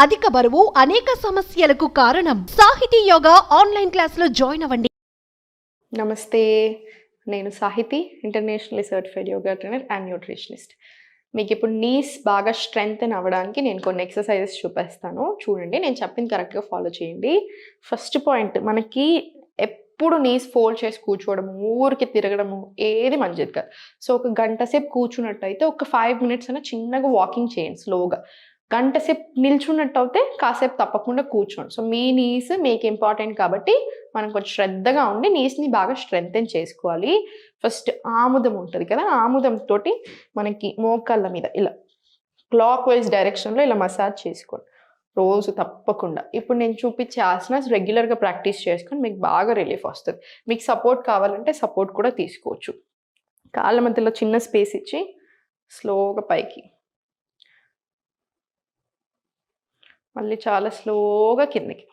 అధిక బరువు అనేక సమస్యలకు కారణం. సాహితీ యోగా ఆన్లైన్ క్లాసులో జాయిన్ అవ్వండి. నమస్తే, నేను Sahithi, internationally certified yoga trainer and nutritionist. మీకు ఇప్పుడు నీస్ బాగా స్ట్రెంగ్తెన్ అవ్వడానికి నేను కొన్ని ఎక్సర్సైజెస్ చూపిస్తాను. చూడండి, నేను చెప్పింది కరెక్ట్గా ఫాలో చేయండి. ఫస్ట్ పాయింట్, మనకి ఎప్పుడు నీస్ ఫోల్డ్ చేసి కూర్చోవడము, ఊరికి తిరగడము ఏది మంచిది కాదు. సో ఒక గంట సేపు కూర్చున్నట్టయితే ఒక 5 minutes అయినా చిన్నగా వాకింగ్ చేయండి స్లోగా. గంట సేపు నిల్చున్నట్టు అయితే కాసేపు తప్పకుండా కూర్చోండి. సో మీ నీస్ మీకు ఇంపార్టెంట్ కాబట్టి మనం కొంచెం శ్రద్ధగా ఉండి నీస్ని బాగా స్ట్రెంగ్తెన్ చేసుకోవాలి. ఫస్ట్ ఆముదం ఉంటుంది కదా, ఆముదం తోటి మనకి మోకాళ్ళ మీద ఇలా క్లాక్ వైజ్ డైరెక్షన్లో ఇలా మసాజ్ చేసుకోండి రోజు తప్పకుండా. ఇప్పుడు నేను చూపించే ఆసనాస్ రెగ్యులర్గా ప్రాక్టీస్ చేసుకొని మీకు బాగా రిలీఫ్ వస్తుంది. మీకు సపోర్ట్ కావాలంటే సపోర్ట్ కూడా తీసుకోవచ్చు. కాళ్ళ మధ్యలో చిన్న స్పేస్ ఇచ్చి స్లోగా పైకి, మళ్ళీ చాలా స్లోగా కిందకి,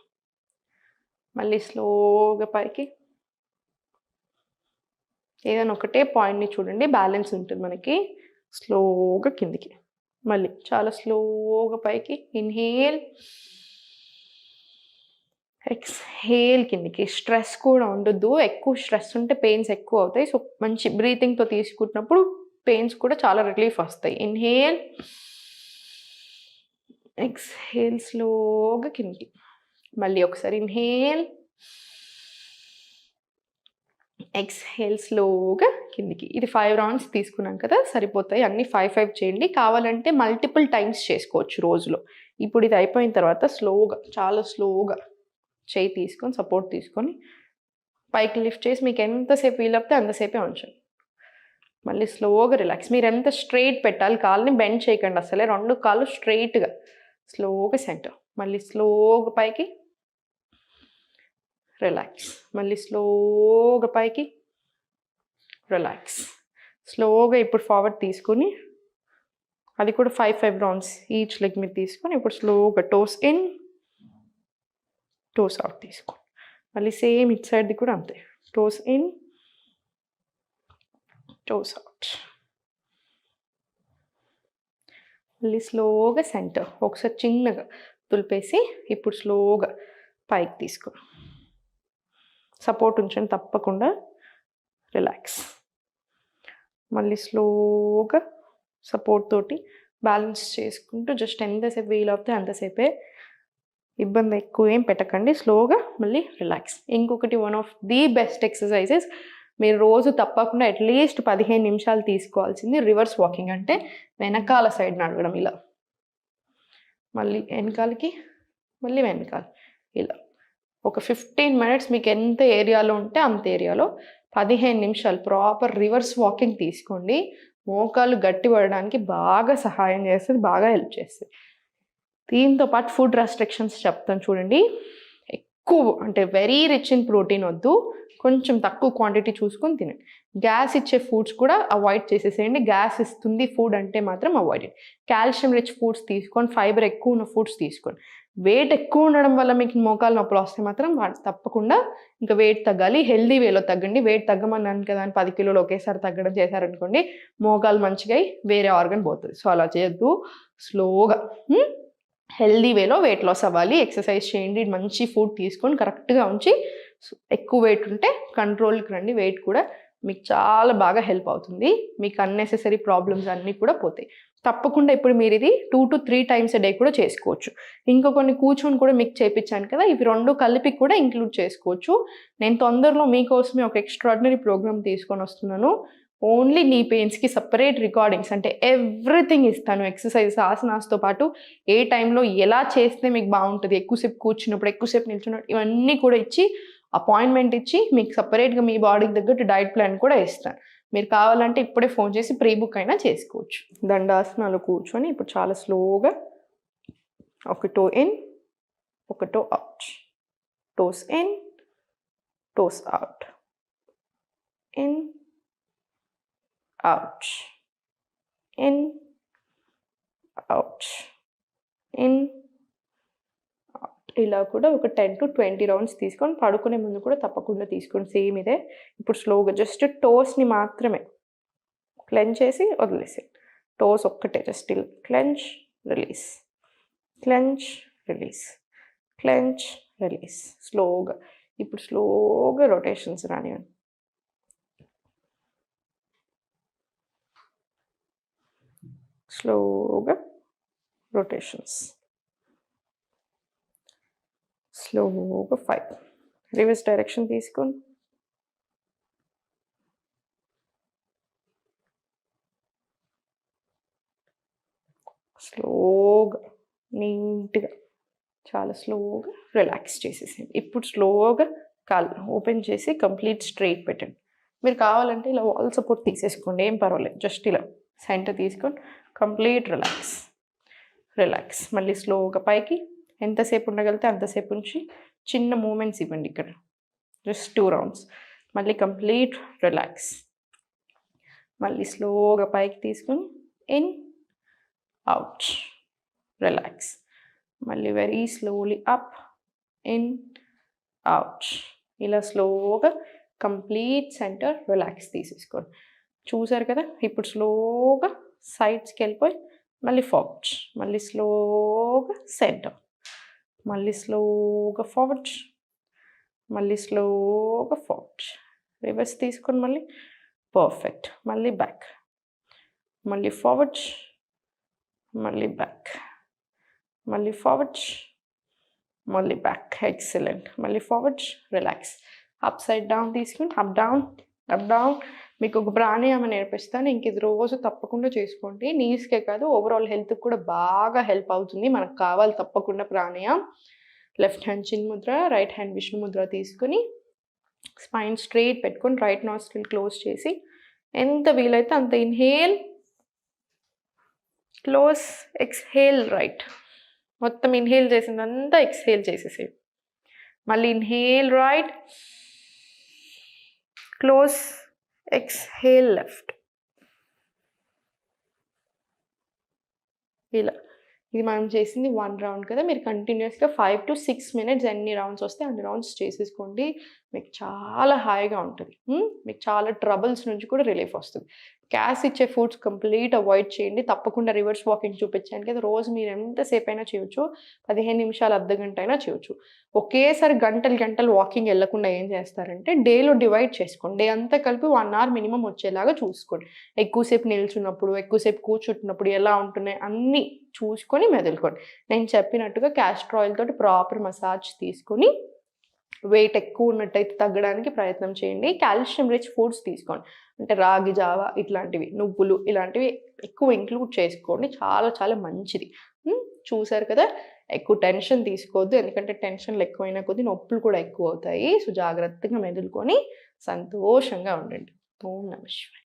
మళ్ళీ స్లోగా పైకి. ఏదైనా ఒకటే పాయింట్ని చూడండి, బ్యాలెన్స్ ఉంటుంది మనకి. స్లోగా కిందికి, మళ్ళీ చాలా స్లోగా పైకి. ఇన్హేల్, ఎక్స్హేల్ కిందికి. స్ట్రెస్ కూడా ఉండొద్దు. ఎక్కువ స్ట్రెస్ ఉంటే పెయిన్స్ ఎక్కువ అవుతాయి. సో మంచి బ్రీతింగ్తో తీసుకుంటున్నప్పుడు పెయిన్స్ కూడా చాలా రిలీఫ్ వస్తాయి. ఇన్హేల్, ఎక్స్హేల్ స్లోగా కిందికి. మళ్ళీ ఒకసారి ఇన్హేల్, ఎక్స్హేల్ స్లోగా కిందికి. ఇది 5 rounds తీసుకున్నాం కదా, సరిపోతాయి. అన్ని 5 చేయండి. కావాలంటే మల్టిపుల్ టైమ్స్ చేసుకోవచ్చు రోజులో. ఇప్పుడు ఇది అయిపోయిన తర్వాత స్లోగా, చాలా స్లోగా చేయి తీసుకొని సపోర్ట్ తీసుకొని పైకి లిఫ్ట్ చేసి మీకు ఎంతసేపు వీలవుతే అంతసేపే ఉంచండి. మళ్ళీ స్లోగా రిలాక్స్. మీరు ఎంత స్ట్రైట్ పెట్టాలి, కాళ్ళని బెండ్ చేయకండి అసలే. 2 కాళ్ళు స్ట్రైట్గా స్లోగా సెంటర్. మళ్ళీ స్లోగా పైకి, రిలాక్స్. మళ్ళీ స్లోగా పైకి, రిలాక్స్. స్లోగా ఇప్పుడు ఫార్వర్డ్ తీసుకొని, అది కూడా 5 rounds ఈచ్ లెగ్ మీద తీసుకొని ఇప్పుడు స్లోగా టోస్ ఇన్, టోస్ అవుట్ తీసుకోండి. మళ్ళీ సేమ్ ఇట్ సైడ్ది కూడా అంతే. Toes in, toes out. మళ్ళీ స్లోగా సెంటర్. ఒకసారి చిన్నగా తులిపేసి ఇప్పుడు స్లోగా పైకి తీసుకో. సపోర్ట్ ఉంచండి తప్పకుండా. రిలాక్స్. మళ్ళీ స్లోగా సపోర్ట్ తోటి బ్యాలెన్స్ చేసుకుంటూ జస్ట్ ఎంతసేపు వీలవుతే అంతసేపే. ఇబ్బంది ఎక్కువ ఏం పెట్టకండి. స్లోగా మళ్ళీ రిలాక్స్. ఇంకొకటి, one of the best exercises, మీరు రోజు తప్పకుండా అట్లీస్ట్ 15 నిమిషాలు తీసుకోవాల్సింది రివర్స్ వాకింగ్. అంటే వెనకాల సైడ్ నడవడం ఇలా, మళ్ళీ వెనకాలకి, మళ్ళీ వెనకాల ఇలా. ఒక 15 minutes మీకు ఎంత ఏరియాలో ఉంటే అంత ఏరియాలో 15 నిమిషాలు ప్రాపర్ రివర్స్ వాకింగ్ తీసుకోండి. మోకాలు గట్టి పడడానికి బాగా సహాయం చేస్తుంది, బాగా హెల్ప్ చేస్తుంది. దీంతో పాటు ఫుడ్ రెస్ట్రిక్షన్స్ చెప్తాను చూడండి. ఎక్కువ అంటే వెరీ రిచ్ ఇన్ ప్రోటీన్ వద్దు, కొంచెం తక్కువ క్వాంటిటీ చూసుకొని తినండి. గ్యాస్ ఇచ్చే ఫుడ్స్ కూడా అవాయిడ్ చేసేసేయండి. గ్యాస్ ఇస్తుంది ఫుడ్ అంటే మాత్రం అవాయిడ్ చేయండి. కాల్షియం రిచ్ ఫుడ్స్ తీసుకోండి, ఫైబర్ ఎక్కువ ఉన్న ఫుడ్స్ తీసుకోండి. వెయిట్ ఎక్కువ ఉండడం వల్ల మీకు మోకాలు నొప్పులు వస్తే మాత్రం తప్పకుండా ఇంకా వెయిట్ తగ్గాలి. హెల్దీ వేలో తగ్గండి. వెయిట్ తగ్గమన్నాను కదా అని 10 కిలోలు ఒకేసారి తగ్గడం చేశారనుకోండి, మోకాలు మంచిగా వేరే ఆర్గన్ పోతుంది. సో అలా చేయొద్దు. స్లోగా హెల్దీ వేలో వెయిట్ లాస్ అవ్వాలి. ఎక్సర్సైజ్ చేయండి, మంచి ఫుడ్ తీసుకొని కరెక్ట్గా ఉంచి, ఎక్కువ వెయిట్ ఉంటే కంట్రోల్కి రండి. వెయిట్ కూడా మీకు చాలా బాగా హెల్ప్ అవుతుంది. మీకు అన్నెసెసరీ ప్రాబ్లమ్స్ అన్నీ కూడా పోతాయి. తప్పకుండా ఇప్పుడు మీరు ఇది 2 to 3 times a day కూడా చేసుకోవచ్చు. ఇంకా కొన్ని కూర్చొని కూడా మీకు చేయించాను కదా, ఇవి 2 కలిపి కూడా ఇంక్లూడ్ చేసుకోవచ్చు. నేను తొందరలో మీకోసమే ఒక ఎక్స్ట్రాడినరీ ప్రోగ్రామ్ తీసుకొని వస్తున్నాను. ఓన్లీ నీ పెయిన్స్కి సపరేట్ రికార్డింగ్స్, అంటే ఎవ్రీథింగ్ ఇస్తాను. ఎక్సర్సైజ్, ఆసనాస్తో పాటు ఏ టైంలో ఎలా చేస్తే మీకు బాగుంటుంది, ఎక్కువసేపు కూర్చున్నప్పుడు, ఎక్కువసేపు నిల్చున్నప్పుడు, ఇవన్నీ కూడా ఇచ్చి, అపాయింట్మెంట్ ఇచ్చి మీకు సపరేట్గా మీ బాడీకి తగ్గట్టు డైట్ ప్లాన్ కూడా ఇస్తాను. మీరు కావాలంటే ఇప్పుడే ఫోన్ చేసి ప్రీ బుక్ అయినా చేసుకోవచ్చు. దండాసనాలు కూర్చొని ఇప్పుడు చాలా స్లోగా ఒక టో ఇన్, ఒక toe out, toes in, toes out, in, out, in, out, in, out. ఇలా కూడా ఒక 10 to 20 rounds తీసుకొని పడుకునే ముందు కూడా తప్పకుండా తీసుకోండి. సేమ్ ఇదే. ఇప్పుడు స్లోగా జస్ట్ టోస్ని మాత్రమే క్లెంచ్ చేసి వదిలేసి, టోస్ ఒక్కటే just clench, release, clench, release, clench, release. స్లోగా ఇప్పుడు స్లోగా రొటేషన్స్ రానివ్వండి. స్లోగా రొటేషన్స్, స్లోగా 5. రివర్స్ డైరెక్షన్ తీసుకోండి. స్లోగా నీట్గా చాలా స్లోగా రిలాక్స్ చేసేసేయండి. ఇప్పుడు స్లోగా కాళ్ళు ఓపెన్ చేసి కంప్లీట్ స్ట్రైట్ పెట్టండి. మీరు కావాలంటే ఇలా వాల్ సపోర్ట్ తీసేసుకోండి, ఏం పర్వాలేదు. జస్ట్ ఇలా సెంటర్ తీసుకొని కంప్లీట్ రిలాక్స్, రిలాక్స్. మళ్ళీ స్లోగా పైకి ఎంతసేపు ఉండగలిగితే అంతసేపు ఉంచి చిన్న మూమెంట్స్ ఇవ్వండి ఇక్కడ. Just 2 rounds. మళ్ళీ కంప్లీట్ రిలాక్స్. మళ్ళీ స్లోగా పైకి తీసుకొని ఇన్, అవుట్, రిలాక్స్. మళ్ళీ very slowly up, in, out. ఇలా స్లోగా కంప్లీట్ సెంటర్ రిలాక్స్ తీసేసుకోండి. చూసారు కదా, ఇప్పుడు స్లోగా సైడ్స్కి వెళ్ళిపోయి మళ్ళీ ఫార్వర్డ్, మళ్ళీ స్లోగా సెంటర్, మళ్ళీ స్లోగా ఫార్వర్డ్, మళ్ళీ స్లోగా ఫార్వర్డ్. రివర్స్ తీసుకొని మళ్ళీ పర్ఫెక్ట్. మళ్ళీ బ్యాక్, మళ్ళీ ఫార్వర్డ్, మళ్ళీ బ్యాక్, మళ్ళీ ఫార్వర్డ్, మళ్ళీ బ్యాక్. ఎక్సలెంట్. మళ్ళీ forward, relax. Up side down తీసుకుని అప్ డౌన్, అప్ డౌన్. మీకు ఒక ప్రాణాయామం నేర్పిస్తాను, ఇంక ఇది రోజు తప్పకుండా చేసుకోండి. నీస్కే కాదు, ఓవరాల్ హెల్త్కి కూడా బాగా హెల్ప్ అవుతుంది. మనకు కావాలి తప్పకుండా ప్రాణాయామం. లెఫ్ట్ హ్యాండ్ చిన్ ముద్ర, రైట్ హ్యాండ్ విష్ణు ముద్ర తీసుకుని స్పైన్ స్ట్రైట్ పెట్టుకొని రైట్ నాస్ట్రిల్ క్లోజ్ చేసి ఎంత వీలైతే అంత ఇన్హేల్, క్లోజ్, ఎక్స్హేల్ రైట్. మొత్తం ఇన్హేల్ చేసిందంతా ఎక్స్హేల్ చేసేసేది. మళ్ళీ inhale right, close, exhale left. ఇలా ఇది మనం చేసింది 1 రౌండ్ కదా. మీరు కంటిన్యూస్గా 5 to 6 minutes ఎన్ని రౌండ్స్ వస్తే అన్ని రౌండ్స్ చేసేసుకోండి. మీకు చాలా హాయిగా ఉంటుంది. మీకు చాలా ట్రబుల్స్ నుంచి కూడా రిలీఫ్ వస్తుంది. గ్యాస్ ఇచ్చే ఫుడ్స్ కంప్లీట్ అవాయిడ్ చేయండి. తప్పకుండా రివర్స్ వాకింగ్ చూపించాను కదా, రోజు మీరు ఎంతసేపు అయినా చేయొచ్చు. 15 నిమిషాలు, అర్ధగంట అయినా చేయొచ్చు. ఒకేసారి గంటలు వాకింగ్ వెళ్ళకుండా ఏం చేస్తారంటే డేలో డివైడ్ చేసుకోండి. డే అంతా కలిపి 1 hour మినిమం వచ్చేలాగా చూసుకోండి. ఎక్కువసేపు నిల్చున్నప్పుడు, ఎక్కువసేపు కూర్చుంటున్నప్పుడు ఎలా ఉంటున్నాయి అన్నీ చూసుకొని మెదులుకోండి. నేను చెప్పినట్టుగా క్యాస్టర్ ఆయిల్ తోటి ప్రాపర్ మసాజ్ తీసుకొని వెయిట్ ఎక్కువ ఉన్నట్టయితే తగ్గడానికి ప్రయత్నం చేయండి. కాల్షియం రిచ్ ఫుడ్స్ తీసుకోండి, అంటే రాగి జావ ఇట్లాంటివి, నువ్వులు ఇలాంటివి ఎక్కువ ఇంక్లూడ్ చేసుకోండి. చాలా చాలా మంచిది. చూసారు కదా, ఎక్కువ టెన్షన్ తీసుకోవద్దు, ఎందుకంటే టెన్షన్లు ఎక్కువైనా కొద్దీ నొప్పులు కూడా ఎక్కువ అవుతాయి. సో జాగ్రత్తగా మెదులుకొని సంతోషంగా ఉండండి. ఓం నమః శివాయ.